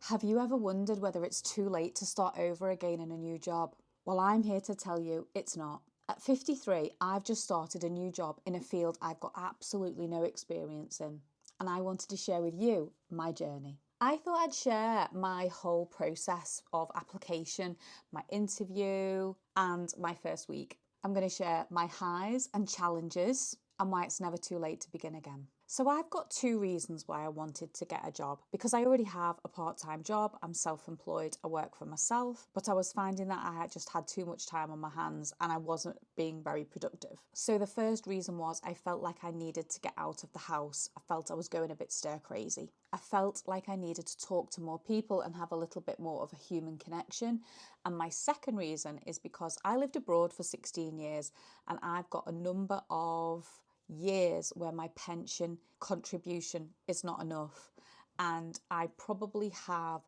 Have you ever wondered whether it's too late to start over again in a new job? Well, I'm here to tell you it's not. At 53, I've just started a new job in a field I've got absolutely no experience in, and I wanted to share with you my journey. I thought I'd share my whole process of application, my interview, and my first week. I'm going to share my highs and challenges and why it's never too late to begin again. So I've got two reasons why I wanted to get a job. Because I already have a part-time job, I'm self-employed, I work for myself, but I was finding that I just had too much time on my hands and I wasn't being very productive. So the first reason was I felt like I needed to get out of the house. I felt I was going a bit stir crazy. I felt like I needed to talk to more people and have a little bit more of a human connection. And my second reason is because I lived abroad for 16 years and I've got a number of years where my pension contribution is not enough, and I probably have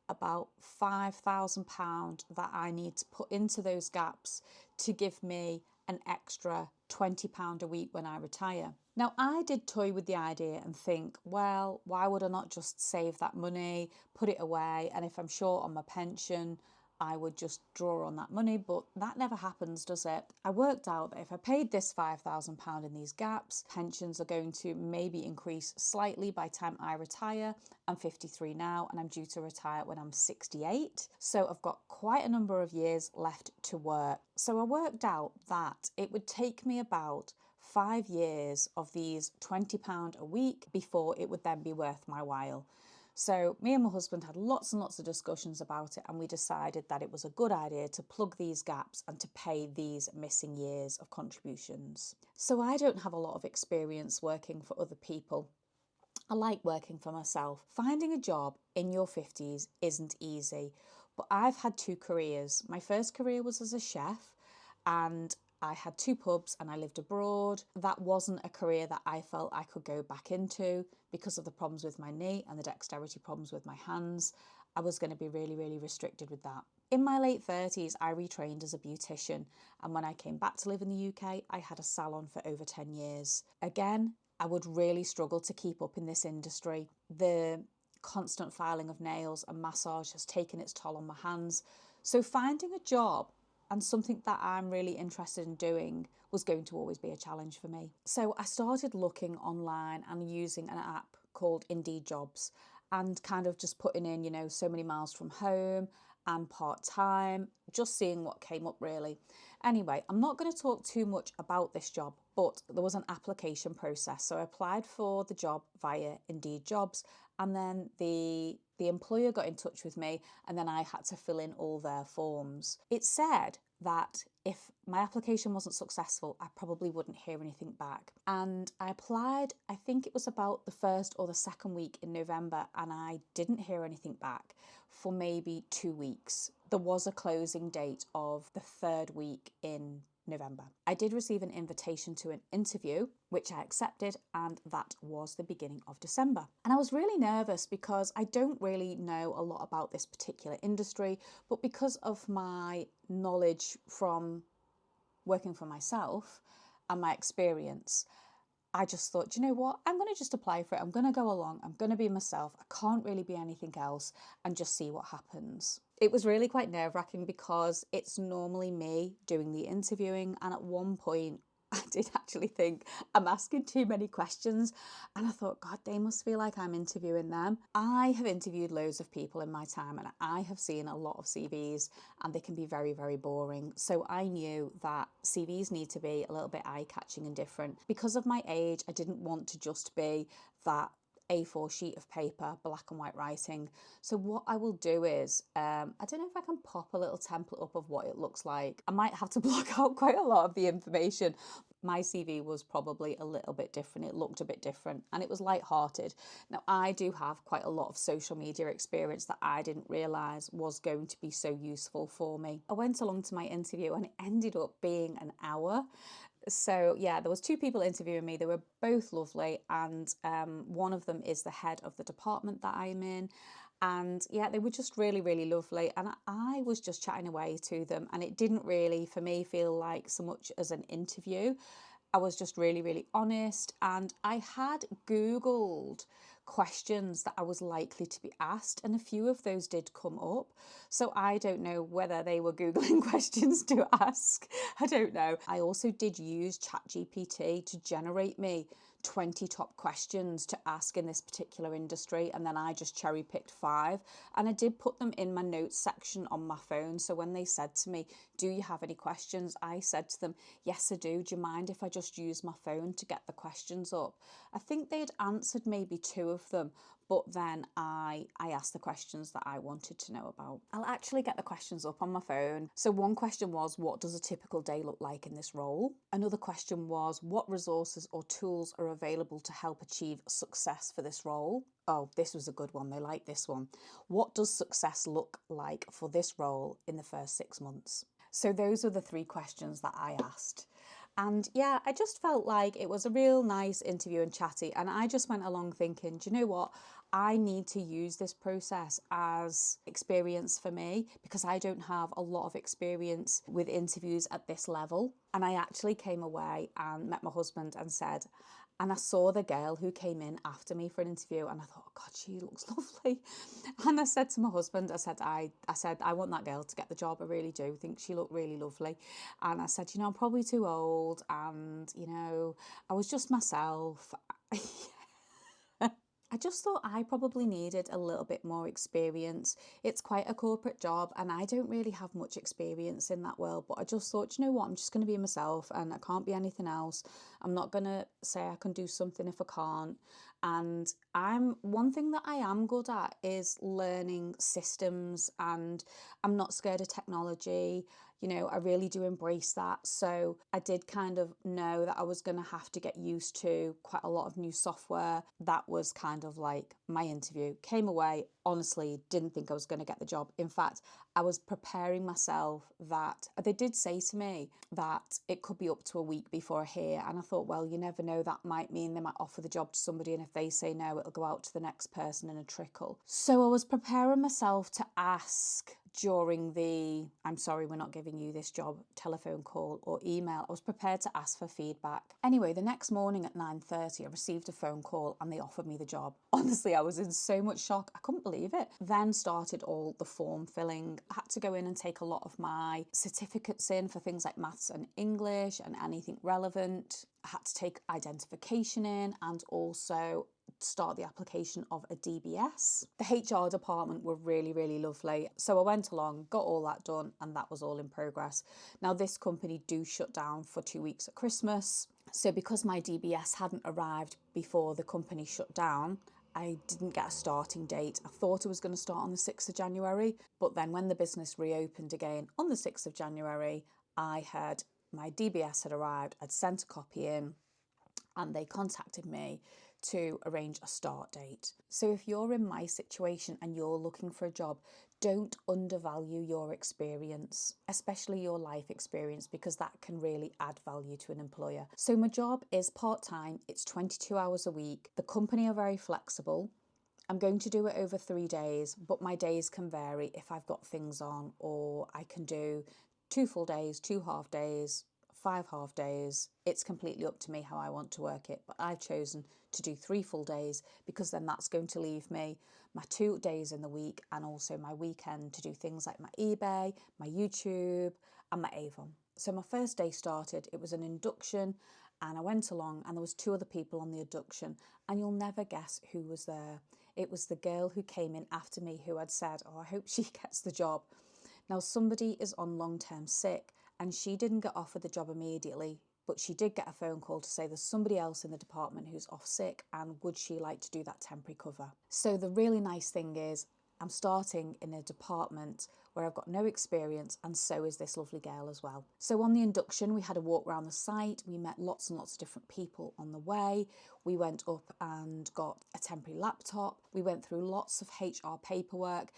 about £5,000 that I need to put into those gaps to give me an extra £20 a week when I retire. Now, I did toy with the idea and think, well, why would I not just save that money, put it away, and if I'm short on my pension, I would just draw on that money, but that never happens, does it? I worked out that if I paid this £5,000 in these gaps, pensions are going to maybe increase slightly by the time I retire. I'm 53 now and I'm due to retire when I'm 68. So I've got quite a number of years left to work. So I worked out that it would take me about 5 years of these £20 a week before it would then be worth my while. So me and my husband had lots and lots of discussions about it, and we decided that it was a good idea to plug these gaps and to pay these missing years of contributions. So I don't have a lot of experience working for other people. I like working for myself. Finding a job in your 50s isn't easy, but I've had two careers. My first career was as a chef, and I had two pubs and I lived abroad. That wasn't a career that I felt I could go back into because of the problems with my knee and the dexterity problems with my hands. I was going to be really, really restricted with that. In my late 30s, I retrained as a beautician, and when I came back to live in the UK, I had a salon for over 10 years. Again, I would really struggle to keep up in this industry. The constant filing of nails and massage has taken its toll on my hands. So finding a job and something that I'm really interested in doing was going to always be a challenge for me. So I started looking online and using an app called Indeed Jobs and kind of just putting in, so many miles from home and part-time, just seeing what came up really. Anyway, I'm not going to talk too much about this job, but there was an application process. So I applied for the job via Indeed Jobs, and then the employer got in touch with me, and then I had to fill in all their forms. It said that if my application wasn't successful, I probably wouldn't hear anything back. And I applied, I think it was about the first or the second week in November, and I didn't hear anything back for maybe 2 weeks. There was a closing date of the third week in November. I did receive an invitation to an interview, which I accepted, and that was the beginning of December. And I was really nervous because I don't really know a lot about this particular industry, but because of my knowledge from working for myself and my experience, I just thought, you know what, I'm going to just apply for it. I'm going to go along. I'm going to be myself. I can't really be anything else, and just see what happens. It was really quite nerve-wracking because it's normally me doing the interviewing, and at one point I did actually think I'm asking too many questions, and I thought, God, they must feel like I'm interviewing them. I have interviewed loads of people in my time, and I have seen a lot of CVs, and they can be very, very boring. So I knew that CVs need to be a little bit eye-catching and different. Because of my age, I didn't want to just be that A4 sheet of paper, black and white writing. So what I will do is, I don't know if I can pop a little template up of what it looks like. I might have to block out quite a lot of the information. My CV was probably a little bit different. It looked a bit different, and it was light-hearted. Now, I do have quite a lot of social media experience that I didn't realise was going to be so useful for me. I went along to my interview and it ended up being an hour. So yeah, there was two people interviewing me. They were both lovely, and one of them is the head of the department that I'm in. And yeah, they were just really, really lovely. And I was just chatting away to them, and it didn't really, for me, feel like so much as an interview. I was just really, really honest, and I had Googled questions that I was likely to be asked, and a few of those did come up. So I don't know whether they were Googling questions to ask. I don't know. I also did use ChatGPT to generate me 20 top questions to ask in this particular industry, and then I just cherry picked 5, and I did put them in my notes section on my phone. So when they said to me, do you have any questions, I said to them, yes I do you mind if I just use my phone to get the questions up? I think they'd answered maybe 2 of them, but then I asked the questions that I wanted to know about. I'll actually get the questions up on my phone. So one question was, what does a typical day look like in this role? Another question was, what resources or tools are available to help achieve success for this role? Oh, this was a good one. They liked this one. What does success look like for this role in the first 6 months? So those were the 3 questions that I asked. And yeah, I just felt like it was a real nice interview and chatty. And I just went along thinking, do you know what? I need to use this process as experience for me, because I don't have a lot of experience with interviews at this level. And I actually came away and met my husband and said, and I saw the girl who came in after me for an interview, and I thought, oh God, she looks lovely. And I said to my husband, I said, I want that girl to get the job. I really do think she looked really lovely. And I said, I'm probably too old, and I was just myself. I just thought I probably needed a little bit more experience. It's quite a corporate job, and I don't really have much experience in that world, but I just thought, I'm just going to be myself, and I can't be anything else. I'm not going to say I can do something if I can't. And one thing that I am good at is learning systems, and I'm not scared of technology. I really do embrace that. So I did kind of know that I was going to have to get used to quite a lot of new software. That was kind of like my interview. Came away, honestly, didn't think I was going to get the job. In fact, I was preparing myself that they did say to me that it could be up to a week before I hear. And I thought, well, you never know. That might mean they might offer the job to somebody, and if they say no, it'll go out to the next person in a trickle. So I was preparing myself to ask during the I'm sorry, we're not giving you this job telephone call or email. I was prepared to ask for feedback. Anyway, the next morning at 9:30, I received a phone call and they offered me the job. Honestly, I was in so much shock. I couldn't believe it. Then started all the form filling. I had to go in and take a lot of my certificates in for things like maths and English and anything relevant. I had to take identification in, and also start the application of a DBS. The HR department were really, really lovely. So I went along, got all that done, and that was all in progress. Now, this company do shut down for 2 weeks at Christmas. So because my DBS hadn't arrived before the company shut down, I didn't get a starting date. I thought I was going to start on the 6th of January, but then when the business reopened again on the 6th of January, my DBS had arrived. I'd sent a copy in, and they contacted me to arrange a start date. So if you're in my situation and you're looking for a job, don't undervalue your experience, especially your life experience, because that can really add value to an employer. So my job is part-time. It's 22 hours a week. The company are very flexible. I'm going to do it over 3 days, but my days can vary if I've got things on, or I can do 2 full days, 2 half days, 5 half days. It's completely up to me how I want to work it, but I've chosen to do 3 full days, because then that's going to leave me my 2 days in the week and also my weekend to do things like my eBay, my YouTube and my Avon. So my first day started, it was an induction, and I went along and there was 2 other people on the induction, and you'll never guess who was there. It was the girl who came in after me who had said, oh, I hope she gets the job. Now, somebody is on long-term sick, and she didn't get offered the job immediately, but she did get a phone call to say there's somebody else in the department who's off sick, and would she like to do that temporary cover? So the really nice thing is I'm starting in a department where I've got no experience, and so is this lovely girl as well. So on the induction, we had a walk around the site. We met lots and lots of different people on the way. We went up and got a temporary laptop. We went through lots of HR paperwork,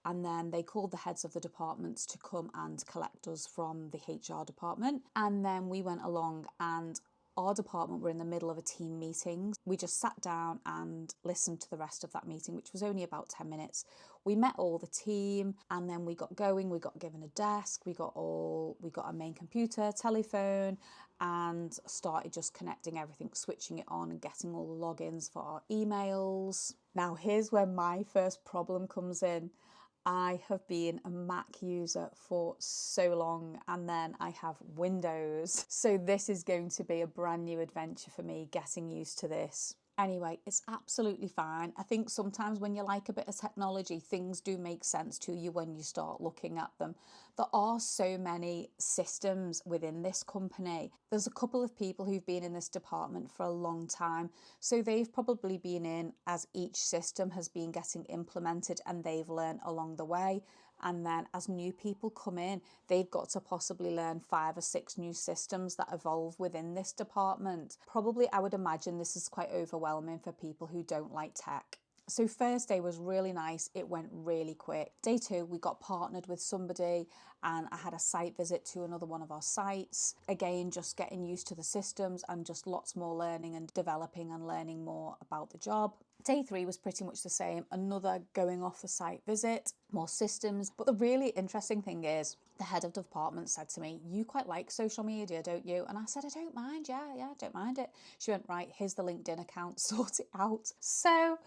and then they called the heads of the departments to come and collect us from the HR department. And then we went along, and our department were in the middle of a team meeting. We just sat down and listened to the rest of that meeting, which was only about 10 minutes. We met all the team and then we got going. We got given a desk, we got a main computer, telephone, and started just connecting everything, switching it on and getting all the logins for our emails. Now, here's where my first problem comes in. I have been a Mac user for so long, and then I have Windows. So this is going to be a brand new adventure for me, getting used to this. Anyway, it's absolutely fine. I think sometimes when you like a bit of technology, things do make sense to you when you start looking at them. There are so many systems within this company. There's a couple of people who've been in this department for a long time, so they've probably been in as each system has been getting implemented and they've learned along the way. And then as new people come in, they've got to possibly learn 5 or 6 new systems that evolve within this department. Probably, I would imagine this is quite overwhelming for people who don't like tech. So first day was really nice. It went really quick. Day 2, we got partnered with somebody and I had a site visit to another one of our sites. Again, just getting used to the systems and just lots more learning and developing and learning more about the job. Day 3 was pretty much the same. Another going off the site visit, more systems. But the really interesting thing is the head of the department said to me, "You quite like social media, don't you?" And I said, "I don't mind. Yeah, I don't mind it." She went, "Right, here's the LinkedIn account, sort it out." So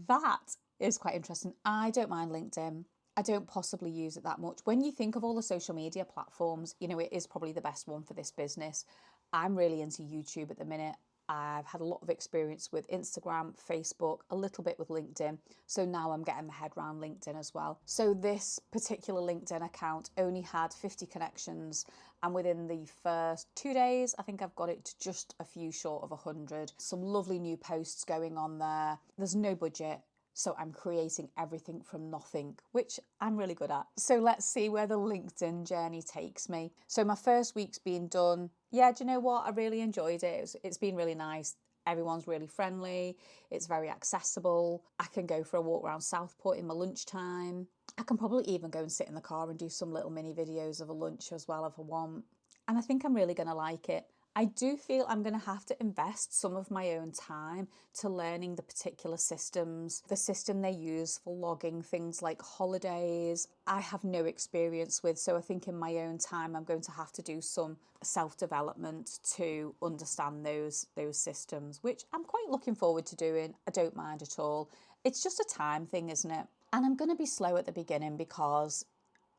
that is quite interesting. I don't mind LinkedIn. I don't possibly use it that much. When you think of all the social media platforms, it is probably the best one for this business. I'm really into YouTube at the minute. I've had a lot of experience with Instagram, Facebook, a little bit with LinkedIn. So now I'm getting my head around LinkedIn as well. So this particular LinkedIn account only had 50 connections. And within the first 2 days, I think I've got it to just a few short of 100. Some lovely new posts going on there. There's no budget. So I'm creating everything from nothing, which I'm really good at. So let's see where the LinkedIn journey takes me. So my first week's been done. Yeah, do you know what? I really enjoyed it. It's been really nice. Everyone's really friendly. It's very accessible. I can go for a walk around Southport in my lunchtime. I can probably even go and sit in the car and do some little mini videos of a lunch as well if I want. And I think I'm really going to like it. I do feel I'm going to have to invest some of my own time to learning the particular systems. The system they use for logging things like holidays, I have no experience with. So I think in my own time, I'm going to have to do some self-development to understand those systems, which I'm quite looking forward to doing. I don't mind at all. It's just a time thing, isn't it? And I'm going to be slow at the beginning because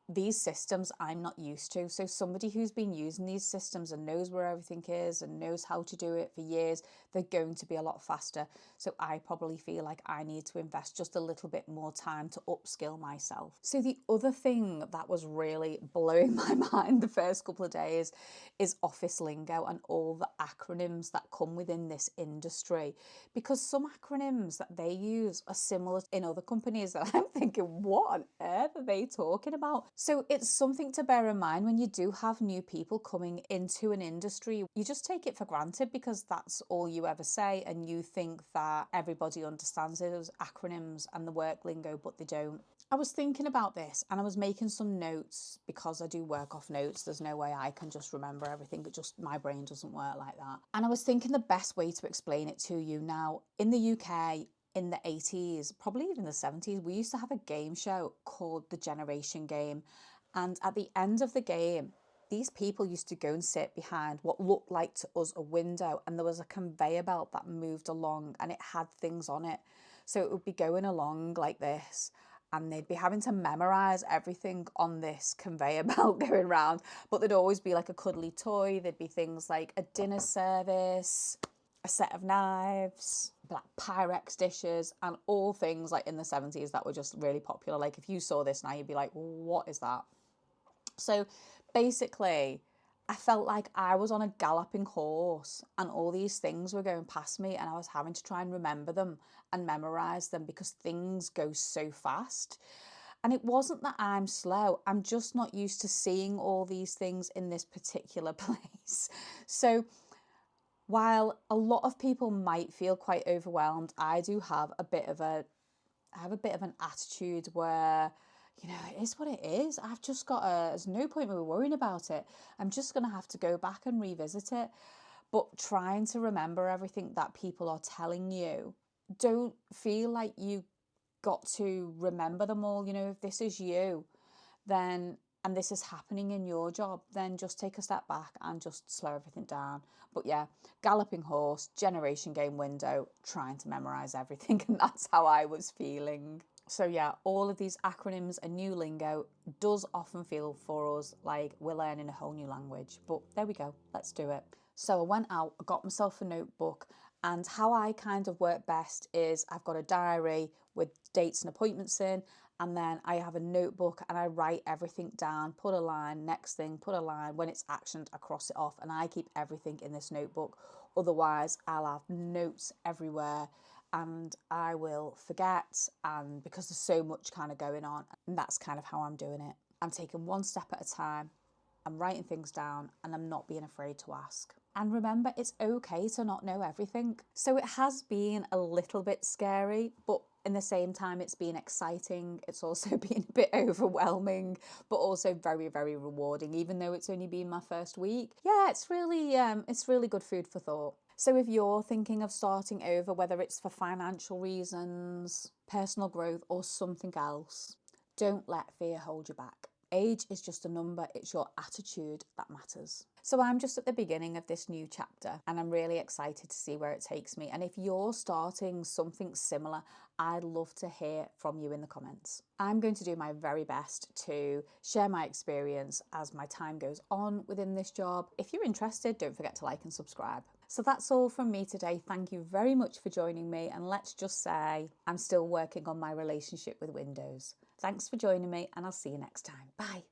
these systems I'm not used to. So somebody who's been using these systems and knows where everything is and knows how to do it for years, they're going to be a lot faster. So I probably feel like I need to invest just a little bit more time to upskill myself. So the other thing that was really blowing my mind the first couple of days is office lingo and all the acronyms that come within this industry, because some acronyms that they use are similar in other companies that I'm thinking, what on earth are they talking about? So it's something to bear in mind when you do have new people coming into an industry. You just take it for granted because that's all you ever say and you think that everybody understands those acronyms and the work lingo, but they don't. I was thinking about this and I was making some notes because I do work off notes. There's no way I can just remember everything. My brain doesn't work like that. And I was thinking the best way to explain it to you now, in the UK, in the 80s, probably even the 70s, we used to have a game show called The Generation Game. And at the end of the game, these people used to go and sit behind what looked like to us a window, and there was a conveyor belt that moved along and it had things on it. So it would be going along like this, and they'd be having to memorize everything on this conveyor belt going around. But there'd always be like a cuddly toy. There'd be things like a dinner service, a set of knives, like Pyrex dishes, and all things like in the 70s that were just really popular. Like if you saw this now, you'd be like, what is that? So basically, I felt like I was on a galloping horse and all these things were going past me and I was having to try and remember them and memorize them because things go so fast. And it wasn't that I'm slow, I'm just not used to seeing all these things in this particular place. So while a lot of people might feel quite overwhelmed, I do have a bit of an attitude where, it is what it is. I've just got there's no point in me worrying about it. I'm just going to have to go back and revisit it. But trying to remember everything that people are telling you, don't feel like you got to remember them all. You know, if this is you, then, and this is happening in your job, then just take a step back and just slow everything down. But yeah, galloping horse, generation game window, trying to memorize everything. And that's how I was feeling. So yeah, all of these acronyms and new lingo does often feel for us like we're learning a whole new language. But there we go, let's do it. So I went out, I got myself a notebook, and how I kind of work best is I've got a diary with dates and appointments in, and then I have a notebook and I write everything down, put a line, next thing, put a line. When it's actioned, I cross it off, and I keep everything in this notebook. Otherwise, I'll have notes everywhere and I will forget, and because there's so much kind of going on, and that's kind of how I'm doing it. I'm taking one step at a time, I'm writing things down, and I'm not being afraid to ask. And remember, it's okay to not know everything. So it has been a little bit scary, but in the same time, it's been exciting. It's also been a bit overwhelming, but also very, very rewarding, even though it's only been my first week. Yeah, it's really good food for thought. So if you're thinking of starting over, whether it's for financial reasons, personal growth, or something else, don't let fear hold you back. Age is just a number, it's your attitude that matters. So I'm just at the beginning of this new chapter, and I'm really excited to see where it takes me. And if you're starting something similar, I'd love to hear from you in the comments. I'm going to do my very best to share my experience as my time goes on within this job. If you're interested, don't forget to like and subscribe. So that's all from me today. Thank you very much for joining me, and let's just say I'm still working on my relationship with Windows. Thanks for joining me, and I'll see you next time. Bye.